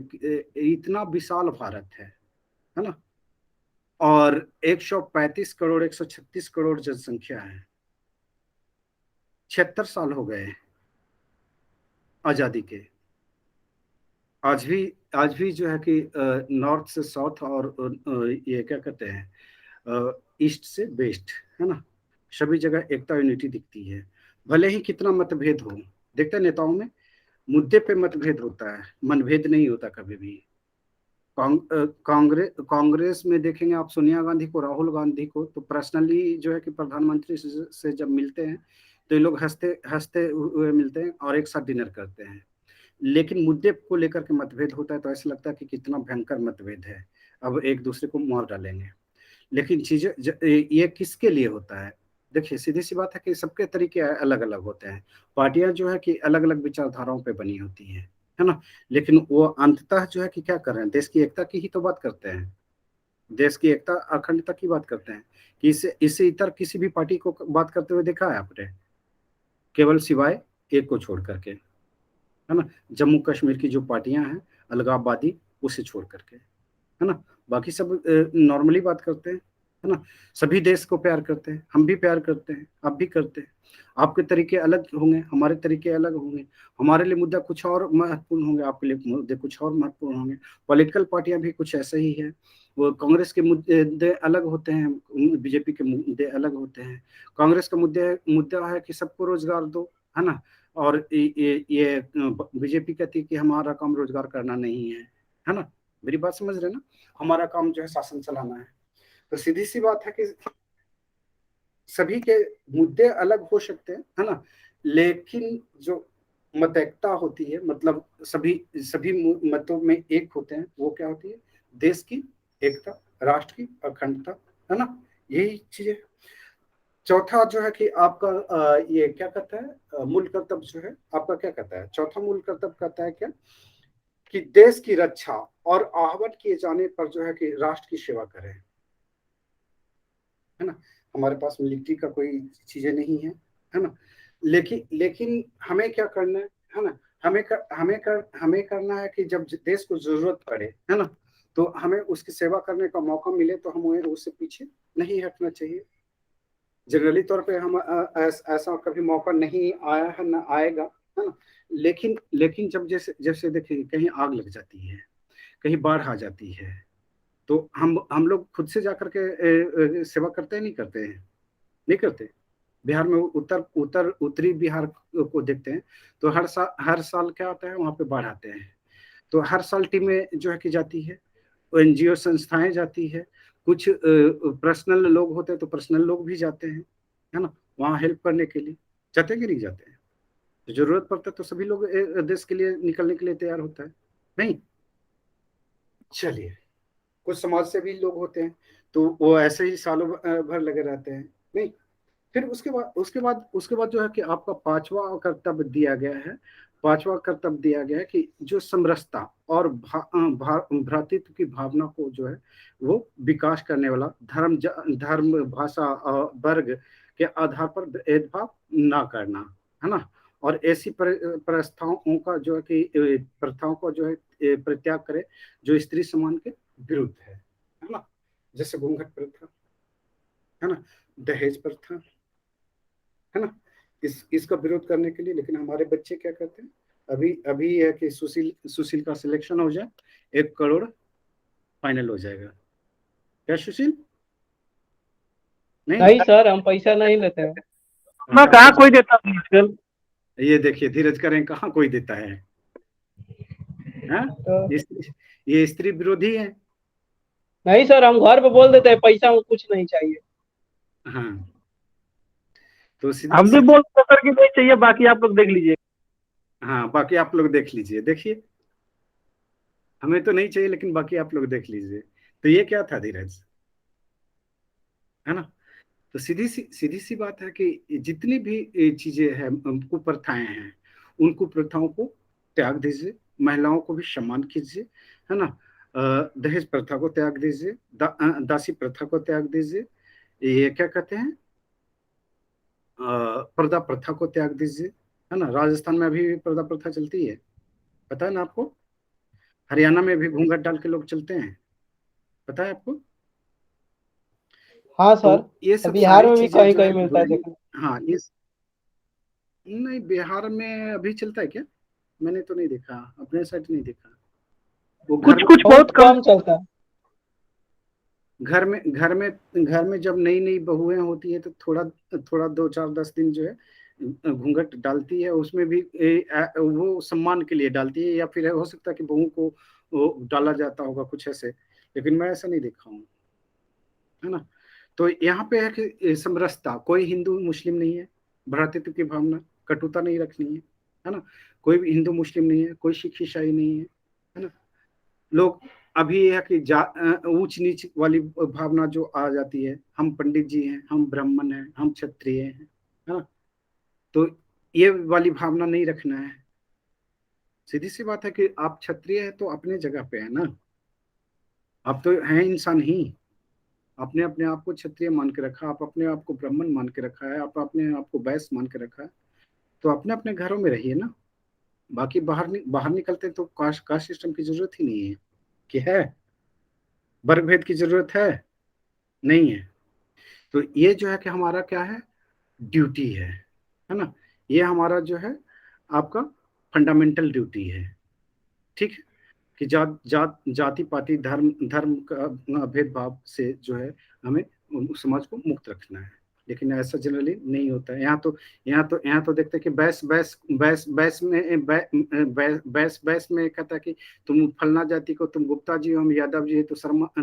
इतना विशाल भारत है ना, और 135 करोड़ 136 करोड़ जनसंख्या है। 76 साल हो गए आजादी के। आज भी आज भी जो है कि नॉर्थ से साउथ और ये क्या कहते हैं, ईस्ट से वेस्ट, है ना, सभी जगह एकता यूनिटी दिखती है। भले ही कितना मतभेद हो, देखते हैं नेताओं में मुद्दे पे मतभेद होता है, मनभेद नहीं होता कभी भी। कांग्रेस में देखेंगे आप, सोनिया गांधी को, राहुल गांधी को, तो पर्सनली जो है कि प्रधानमंत्री से जब मिलते हैं तो ये लोग हंसते हंसते हुए मिलते हैं और एक साथ डिनर करते हैं। लेकिन मुद्दे को लेकर के मतभेद होता है तो ऐसा लगता है कि कितना भयंकर मतभेद है, अब एक दूसरे को मार डालेंगे। लेकिन चीजें ये किसके लिए होता है? देखिए, सीधी सी बात है कि सबके तरीके अलग अलग होते हैं। पार्टियां जो है कि अलग अलग विचारधाराओं पे बनी होती है ना। लेकिन वो अंततः जो है कि क्या कर रहे हैं, देश की एकता की ही तो बात करते हैं। देश की एकता, अखंडता की बात करते हैं। कि इससे इतर किसी भी पार्टी को बात करते हुए देखा है आपने? केवल सिवाय एक को छोड़ करके, है ना, जम्मू कश्मीर की जो पार्टियां हैं अलगाववादी, उसे छोड़ करके, है ना। बाकी सब नॉर्मली बात करते हैं, है ना। सभी देश को प्यार करते हैं, हम भी प्यार करते हैं, आप भी करते हैं। आपके तरीके अलग होंगे, हमारे तरीके अलग होंगे। हमारे लिए मुद्दा कुछ और महत्वपूर्ण होंगे, आपके लिए मुद्दे कुछ और महत्वपूर्ण होंगे। पॉलिटिकल पार्टियां भी कुछ ऐसे ही है। वो कांग्रेस के मुद्दे अलग होते हैं, बीजेपी के मुद्दे अलग होते हैं। कांग्रेस का मुद्दा है कि सबको रोजगार दो, है ना। और ये बीजेपी कहती है कि हमारा काम रोजगार करना नहीं है ना। मेरी बात समझ रहे ना? हमारा काम जो है शासन चलाना है। तो सीधी सी बात है कि सभी के मुद्दे अलग हो सकते हैं, है ना, लेकिन जो मत एकता होती है, मतलब सभी सभी मतों में एक होते हैं, वो क्या होती है? देश की एकता, राष्ट्र की अखंडता, है ना। यही चीजें। चौथा जो है कि आपका ये क्या कहता है, मूल कर्तव्य जो है आपका क्या कहता है? चौथा मूल कर्तव्य कहता है क्या? कि देश की रक्षा और आहवान किए जाने पर जो है कि राष्ट्र की सेवा करें, है ना। हमारे पास मिलिट्री का कोई चीजें नहीं है ना। लेकिन हमें क्या करना है ना, हमें करना है कि जब देश को जरूरत पड़े, है ना, तो हमें उसकी सेवा करने का मौका मिले तो हमें उससे पीछे नहीं हटना चाहिए। जनरली तौर पे हम ऐसा कभी मौका नहीं आया है, ना आएगा, है ना। लेकिन जब जैसे जैसे देखिए कहीं आग लग जाती है, कहीं बाढ़ आ जाती है, तो हम लोग खुद से जाकर के सेवा करते हैं, नहीं करते हैं, नहीं करते। बिहार में उत्तरी बिहार को देखते हैं, तो हर साल क्या होता है, वहां पे बाढ़ आते हैं। तो हर साल टीमें जो है की जाती है, एनजीओ संस्थाएं जाती है, कुछ पर्सनल लोग होते हैं तो पर्सनल लोग भी जाते हैं, है ना, वहाँ हेल्प करने के लिए। जाते हैं कि नहीं जाते हैं? जरूरत पड़ता है तो सभी लोग देश के लिए निकलने के लिए तैयार होता है, नहीं? चलिए, कुछ समाज से भी लोग होते हैं, तो वो ऐसे ही सालों भर लगे रहते हैं, नहीं। फिर उसके बाद जो है कि आपका पांचवा कर्तव्य दिया गया है। पांचवा कर्तव्य दिया गया है कि जो समरसता और भ्रातृत्व की भावना को जो है वो विकास करने वाला, धर्म भाषा और वर्ग के आधार पर भेदभाव ना करना, है ना। और ऐसी प्रथाओं का जो है कि प्रथाओं को जो है परित्याग करे जो स्त्री समान के विरुद्ध है ना। जैसे घूंघट प्रथा, है ना, दहेज प्रथा, है ना। इसका विरोध करने के लिए, लेकिन हमारे बच्चे क्या करते हैं, अभी है कि सुशील का सिलेक्शन हो जाए, 1 करोड़ फाइनल हो जाएगा। क्या सुशील? नहीं सर, हम पैसा नहीं लेते हैं। मैं कहाँ कोई देता हूँ आजकल। ये देखिए धीरज करें, कहाँ कोई देता है, तो ये स्त्री विरोधी है। नहीं सर, हम घर पे बोल देते हैं पैसा हमको कुछ नहीं चाहिए। हाँ, तो हम भी बोलते सर कि नहीं चाहिए, बाकी आप लोग देख लीजिए। हाँ, बाकी आप लोग देख लीजिए, देखिए हमें तो नहीं चाहिए, लेकिन बाकी आप लोग देख लीजिए। तो ये क्या था धीरज, है ना। तो सीधी सी बात है कि जितनी भी चीजें हैं, कुप्रथाएं हैं, उन कुप्रथाओं को त्याग दीजिए, महिलाओं को भी सम्मान कीजिए, है ना। दहेज प्रथा को त्याग दीजिए, दासी प्रथा को त्याग दीजिए, ये क्या कहते हैं, पर्दा प्रथा को त्याग दीजिए, है ना। राजस्थान में अभी भी पर्दा प्रथा चलती है, पता है ना आपको। हरियाणा में भी घूंघट डाल के लोग चलते हैं, पता है आपको। हाँ तो सर, ये सब बिहार सारी में भी चीजें कहीं जो है कहीं मिलता है बुराई। देखने। हाँ, इस नहीं, बिहार में अभी चलता है क्या? मैंने तो नहीं देखा, अपने साइड नहीं देखा। वो कुछ कुछ बहुत कम चलता है। घर में जब नई नई बहुएं होती है तो थोड़ा थोड़ा 2 4 10 दिन जो है घूंघट डालती है, उसमें भी वो सम्मान के लिए डालती है, या फिर हो सकता है कि बहू को वो डाला जाता होगा कुछ ऐसे, लेकिन मैं ऐसा नहीं देखा हूँ, है ना। तो यहाँ पे है कि समरसता, कोई हिंदू मुस्लिम नहीं है, भ्रातृत्व की भावना, कटुता नहीं रखनी है ना। कोई भी हिंदू मुस्लिम नहीं है, कोई सिख ईसाई नहीं है ना। लोग अभी ये है कि ऊंच नीच वाली भावना जो आ जाती है, हम पंडित जी हैं, हम ब्राह्मण हैं, हम क्षत्रिय हैं, है ना। तो ये वाली भावना नहीं रखना है। सीधी सी बात है कि आप क्षत्रिय है तो अपने जगह पे है ना, आप तो हैं इंसान ही। आपने अपने आप को क्षत्रिय मान के रखा, आप अपने आप को ब्राह्मण मान के रखा है, आप अपने आप को वैश्य मान के रखा है, तो अपने अपने घरों में रहिए ना। बाकी बाहर निकलते तो कास्ट सिस्टम की जरूरत ही नहीं है, कि है वर्ग भेद की जरूरत नहीं है। तो ये जो है कि हमारा क्या है, ड्यूटी है ना। ये हमारा जो है आपका फंडामेंटल ड्यूटी है, ठीक है। कि जाति पाति धर्म धर्म का भेदभाव से जो है हमें समाज को मुक्त रखना है। लेकिन ऐसा जनरली नहीं होता है। यहाँ तो देखते हैं कि बैस में कहता है कि तुम फलना जाति को, तुम गुप्ता जी हो, हम यादव जी है, तो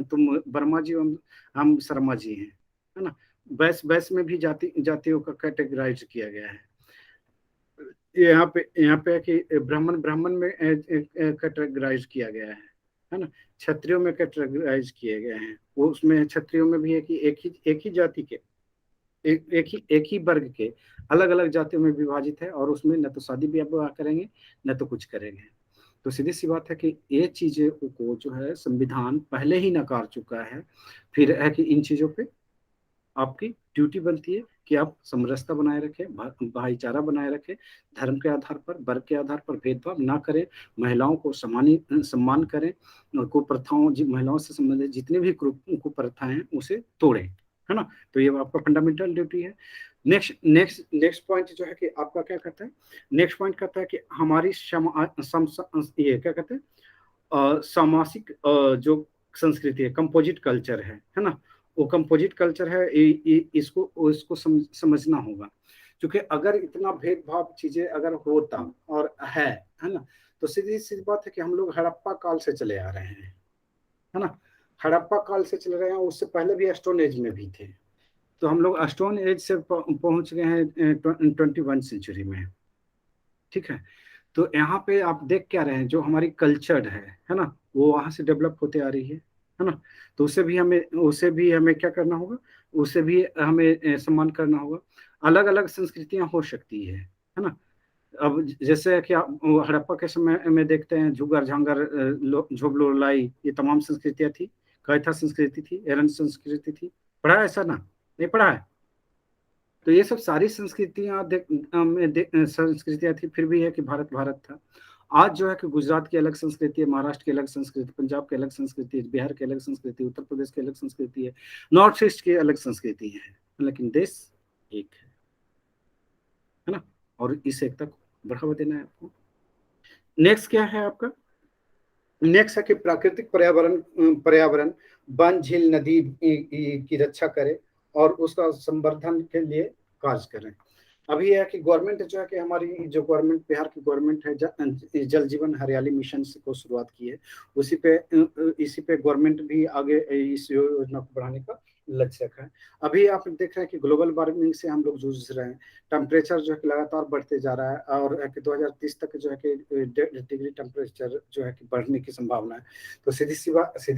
तुम वर्मा जी हो, हम शर्मा जी हैं, है ना। बैस में भी जातियों का कैटेगराइज किया गया है। यहाँ पे है कि ब्राह्मण में कैटेगराइज किया गया है ना। क्षत्रियों में कैटेगराइज किए गए हैं। वो उसमें क्षत्रियों में भी है कि एक ही जाति के एक ही वर्ग के अलग अलग जातियों में विभाजित है, और उसमें न तो शादी ब्याह करेंगे न तो कुछ करेंगे। तो सीधी सी बात है कि ये चीजें को जो है संविधान पहले ही नकार चुका है। फिर है कि इन चीजों पे आपकी ड्यूटी बनती है कि आप समरसता बनाए रखें, भाईचारा बनाए रखें, धर्म के आधार पर, वर्ग के आधार पर भेदभाव ना करें, महिलाओं को सम्मान करें, कुप्रथाओं महिलाओं से संबंधित जितने भी कुप्रथाएं हैं उसे तोड़ें, है ना। तो ये आपका फंडामेंटल ड्यूटी है। नेक्स्ट पॉइंट जो है कि आपका क्या कहता है, नेक्स्ट पॉइंट कहता है कि हमारी ये क्या कहते हैं सामाजिक जो संस्कृति है, कंपोजिट कल्चर है ना। वो कंपोजिट कल्चर है, इसको समझना होगा। क्योंकि अगर इतना भेदभाव चीजें अगर होता और है ना, तो सीधी सीधी बात है कि हम लोग हड़प्पा काल से चले आ रहे हैं, है ना। हड़प्पा काल से चले रहे हैं, उससे पहले भी स्टोन एज में भी थे। तो हम लोग स्टोन एज से पहुंच गए हैं 21 सेंचुरी में, ठीक है। तो यहाँ पे आप देख क्या रहे हैं, जो हमारी कल्चर्ड है ना, वो वहां से डेवलप होते आ रही है ना। तो उसे भी हमें क्या करना होगा, उसे भी हमें सम्मान करना होगा। अलग अलग संस्कृतियां हो सकती है ना। अब जैसे कि आप हड़प्पा के समय में देखते हैं, झुगर झांगर झोबलो लाई, ये तमाम संस्कृतियां थी। कैथा संस्कृति थी, एरन संस्कृति थी। पढ़ा है ऐसा ना, नहीं पढ़ा है। तो ये सब सारी संस्कृतियां थी, फिर भी है कि भारत भारत था। आज जो है कि गुजरात की अलग संस्कृति है, महाराष्ट्र की अलग संस्कृति, पंजाब की अलग संस्कृति है, बिहार की अलग संस्कृति, उत्तर प्रदेश की अलग संस्कृति है, नॉर्थ ईस्ट की अलग संस्कृति है, लेकिन देश एक है ना। और इस एकता को बढ़ावा देना है आपको। नेक्स्ट क्या है आपका, नेक्स्ट है कि प्राकृतिक पर्यावरण वन झील नदी की रक्षा करे और उसका संवर्धन के लिए कार्य करें। अभी है कि गवर्नमेंट जो है कि हमारी जो गवर्नमेंट, बिहार की गवर्नमेंट है, जल जीवन हरियाली मिशन को शुरुआत की है। इसी पे गवर्नमेंट भी आगे इस योजना को बढ़ाने का लक्ष्य रखा है। अभी आप देख रहे हैं कि ग्लोबल वार्मिंग से हम लोग जूझ रहे हैं। टेम्परेचर जो है कि लगातार बढ़ते जा रहा है और 2030 तक जो है कि 1.5 डिग्री टेम्परेचर जो है कि बढ़ने की संभावना है। तो सीधी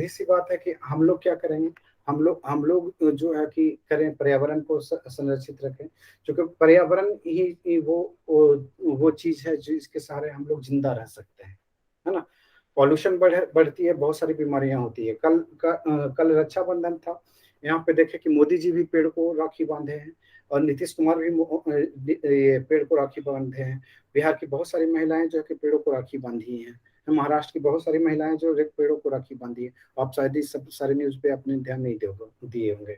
सी बात है कि हम लोग क्या करेंगे, हम लोग जो है कि करें, पर्यावरण को संरक्षित रखें। क्योंकि पर्यावरण ही वो चीज है जिसके सहारे हम लोग जिंदा रह सकते हैं, है ना। पॉल्यूशन बढ़ती है, बहुत सारी बीमारियां होती है। कल रक्षाबंधन था, यहाँ पे देखे कि मोदी जी भी पेड़ को राखी बांधे हैं और नीतीश कुमार भी ये पेड़ को राखी बांधे हैं। बिहार की बहुत सारी महिलाएं जो है कि पेड़ों को राखी बांधी हैं। महाराष्ट्र की बहुत सारी महिलाएं जो पेड़ों को राखी बांधी है। आप शायद इस सब सारे न्यूज पे अपने ध्यान नहीं दिए होंगे।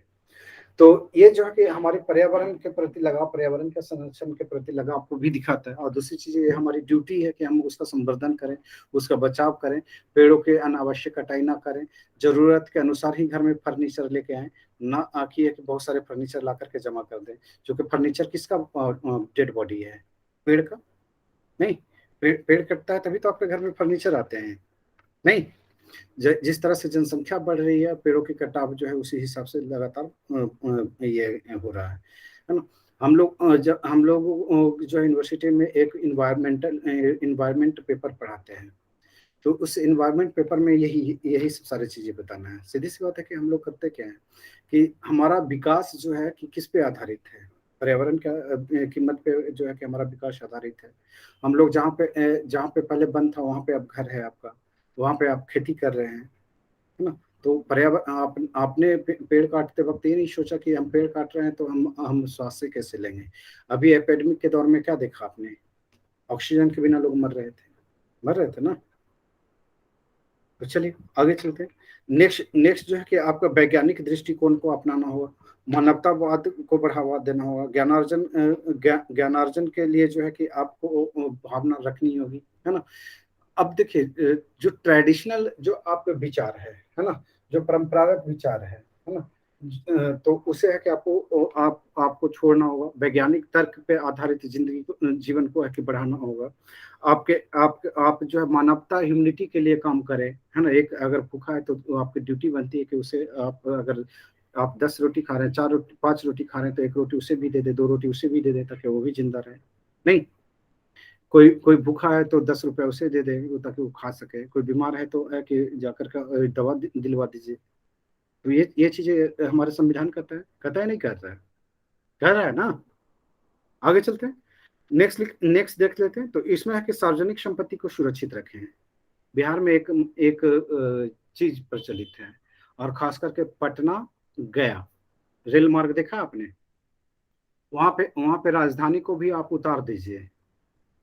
तो ये जो है कि हमारे पर्यावरण के प्रति लगाव, पर्यावरण के संरक्षण के प्रति लगाव को भी दिखाता है। और दूसरी चीज ये हमारी ड्यूटी है कि हम उसका संवर्धन करें, उसका बचाव करें, पेड़ों के अनावश्यक कटाई ना करें, जरूरत के अनुसार ही घर में फर्नीचर लेके आए, ना आकी है कि बहुत सारे फर्नीचर ला करके जमा कर दें। क्योंकि फर्नीचर किसका डेड बॉडी है, पेड़ का नहीं। पेड़ कटता है तभी तो आपके घर में फर्नीचर आते हैं, नहीं। जिस तरह से जनसंख्या बढ़ रही है, पेड़ों की कटाव जो है उसी हिसाब से लगातार ये हो रहा है ना। हम लोग जो यूनिवर्सिटी में एक इन्वायरमेंट पेपर पढ़ाते हैं। तो उस इन्वायरमेंट पेपर में यही सब सारी चीजें बताना है। सीधी सी बात है कि हम लोग करते क्या है कि हमारा विकास जो है कि किस पे आधारित है, पर्यावरण का कीमत पे जो है कि हमारा विकास आधारित है। हम लोग जहाँ पे पहले वन था वहाँ पे अब घर है आपका, वहाँ पे आप खेती कर रहे हैं, है ना। तो पर्यावरण आपने पेड़ काटते वक्त ये नहीं सोचा कि हम पेड़ काट रहे हैं तो हम श्वास से कैसे लेंगे। अभी एपिडेमिक के दौर में क्या देखा आपने, ऑक्सीजन के बिना लोग मर रहे थे ना। तो चलिए आगे चलते हैं। नेक्स्ट जो है कि आपका वैज्ञानिक दृष्टिकोण को अपनाना होगा, मानवतावाद को बढ़ावा देना होगा, ज्ञानार्जन के लिए जो है कि आपको भावना रखनी होगी, है ना। अब देखिए जो ट्रेडिशनल जो आपके विचार है ना, जो परंपरागत विचार है ना, तो उसे है कि आपको छोड़ना होगा। वैज्ञानिक तर्क पे आधारित जीवन को है कि बढ़ाना होगा। आप जो है मानवता ह्यूमनिटी के लिए काम करें, है ना। एक अगर भूखा है तो आपकी ड्यूटी बनती है कि उसे अगर आप 10 रोटी खा रहे हैं, 5 रोटी खा रहे हैं, तो 1 रोटी उसे भी दे दे, 2 रोटी उसे भी दे दे, ताकि वो भी जिंदा रहे। नहीं, कोई भूखा है तो 10 रुपए उसे दे दे ताकि वो खा सके। कोई बीमार है तो है कि जाकर का दवा दिलवा दीजिए। तो ये चीजें हमारे संविधान कहता है नहीं कहता है, कह रहा है ना। आगे चलते हैं, नेक्स्ट देख लेते हैं। तो इसमें है कि सार्वजनिक संपत्ति को सुरक्षित रखें। बिहार में एक चीज प्रचलित है, और खास करके पटना गया रेल मार्ग देखा आपने, वहां पे राजधानी को भी आप उतार दीजिए।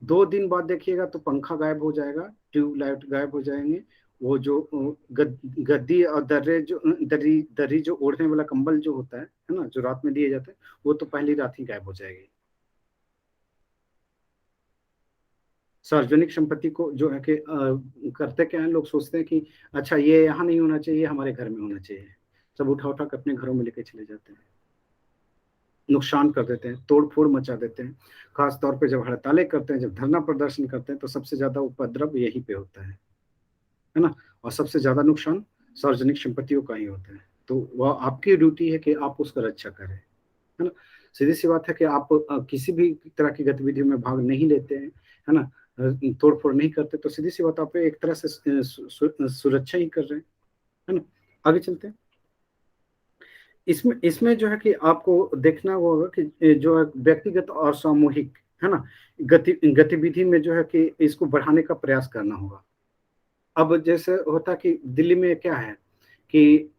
2 दिन बाद देखिएगा तो पंखा गायब हो जाएगा, ट्यूबलाइट गायब हो जाएंगे, वो जो गद्दी और दरी जो ओढ़ने वाला कंबल जो होता है ना, जो रात में दिए जाते हैं, वो तो पहली रात ही गायब हो जाएगी। सार्वजनिक संपत्ति को जो है कि करते क्या है, लोग सोचते हैं कि अच्छा ये यहाँ नहीं होना चाहिए, हमारे घर में होना चाहिए, सब उठा उठा कर अपने घरों में लेके चले जाते हैं, नुकसान कर देते हैं, तोड़ फोड़ मचा देते हैं। खास तौर पे जब हड़तालें करते हैं, जब धरना प्रदर्शन करते हैं, तो सबसे ज्यादा उपद्रव यहीं पे होता है ना, और सबसे ज्यादा नुकसान सार्वजनिक संपत्तियों का ही होता है। तो वह आपकी ड्यूटी है कि आप उसका रक्षा करें, है ना। सीधी सी बात है कि आप किसी भी तरह की गतिविधियों में भाग नहीं लेते हैं, है ना, तोड़ फोड़ नहीं करते, तो सीधी सी बात आप एक तरह से सुरक्षा ही कर रहे हैं, है ना। आगे चलते हैं। इसमें इसमें जो है कि आपको देखना होगा कि जो है व्यक्तिगत और सामूहिक, है ना, गतिविधि में जो है कि इसको बढ़ाने का प्रयास करना होगा। अब जैसे होता कि दिल्ली में क्या है कि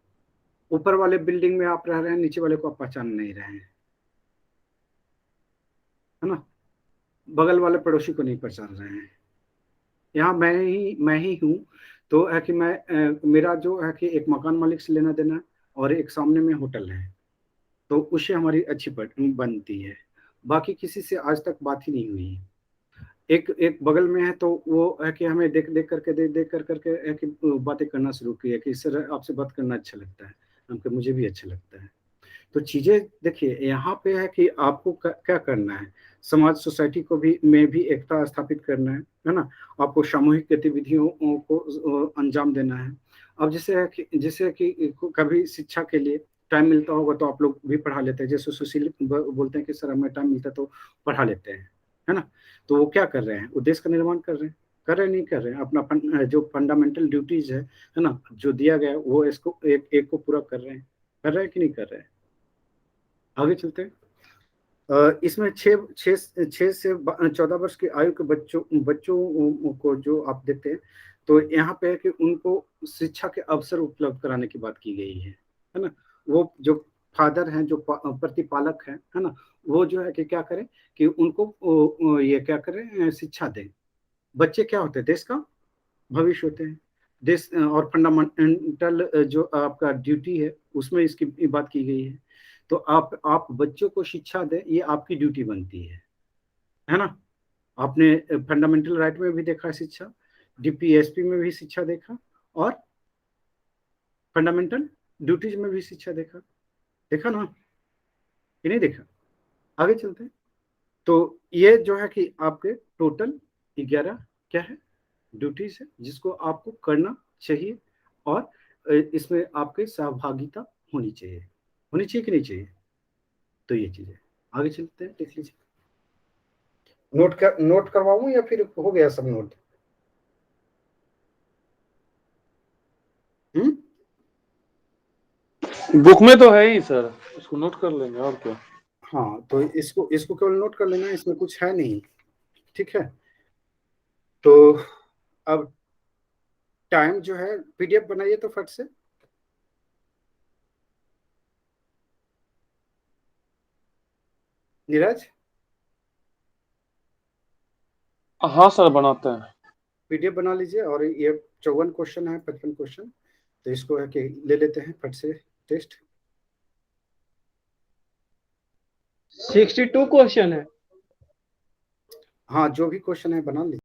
ऊपर वाले बिल्डिंग में आप रह रहे हैं, नीचे वाले को आप पहचान नहीं रहे हैं, है ना, बगल वाले पड़ोसी को नहीं पहचान रहे हैं। यहाँ मैं ही हूँ, तो है कि मेरा जो है कि एक मकान मालिक से लेना देना, और एक सामने में होटल है, तो उससे हमारी अच्छी बनती है। बाकी किसी से आज तक बात ही नहीं हुई। एक एक बगल में है, तो वो है कि हमें देख कर करके है कि बातें करना शुरू की है कि सर आपसे बात करना अच्छा लगता है, हमको मुझे भी अच्छा लगता है। तो चीजें देखिए यहाँ पे है कि आपको क्या करना है, समाज सोसाइटी को भी में भी एकता स्थापित करना है ना, आपको सामूहिक गतिविधियों को अंजाम देना है। अब जैसे कि कभी शिक्षा के लिए टाइम मिलता होगा तो आप लोग भी पढ़ा लेते हैं, जैसे सुशील बोलते हैं कि सर हमें टाइम मिलता है तो पढ़ा लेते हैं, है ना। तो वो क्या कर रहे हैं, वो देश का निर्माण कर रहे हैं, कर रहे नहीं कर रहे हैं, अपना जो फंडामेंटल ड्यूटीज है ना, जो दिया गया वो इसको एक को पूरा कर रहे हैं कि नहीं कर रहे हैं। आगे चलते हैं। इसमें 6 से 14 वर्ष की आयु के बच्चों को जो आप देखते हैं, तो यहाँ पे है कि उनको शिक्षा के अवसर उपलब्ध कराने की बात की गई है ना। वो जो फादर हैं, जो प्रतिपालक हैं, है ना, वो जो है कि क्या करें कि उनको ये क्या करें, शिक्षा दें। बच्चे क्या होते हैं, देश का भविष्य होते हैं। देश और फंडामेंटल जो आपका ड्यूटी है उसमें इसकी बात की गई है। तो आप बच्चों को शिक्षा दें, ये आपकी ड्यूटी बनती है ना। आपने फंडामेंटल राइट में भी देखा शिक्षा, डीपीएसपी में भी शिक्षा देखा, और फंडामेंटल ड्यूटीज में भी शिक्षा देखा ना, कि नहीं देखा। आगे चलते हैं। तो ये जो है कि आपके टोटल 11 क्या है, ड्यूटीज है जिसको आपको करना चाहिए, और इसमें आपके सहभागिता होनी चाहिए कि नहीं चाहिए। तो ये चीजें आगे चलते हैं, देख लीजिए। नोट करवाऊं या फिर हो गया सब नोट? बुक में तो है ही सर, इसको नोट कर लेंगे और क्या। हाँ, तो इसको केवल नोट कर लेना, इसमें कुछ है नहीं, ठीक है। तो अब टाइम जो है, पीडीएफ बनाइए तो फट से। नीरज, हाँ सर बनाते हैं। पीडीएफ बना लीजिए, और ये 54 क्वेश्चन है, 55 क्वेश्चन, तो इसको है कि ले लेते हैं फट से टेस्ट। 62 क्वेश्चन है। हाँ, जो भी क्वेश्चन है बना लीजिए।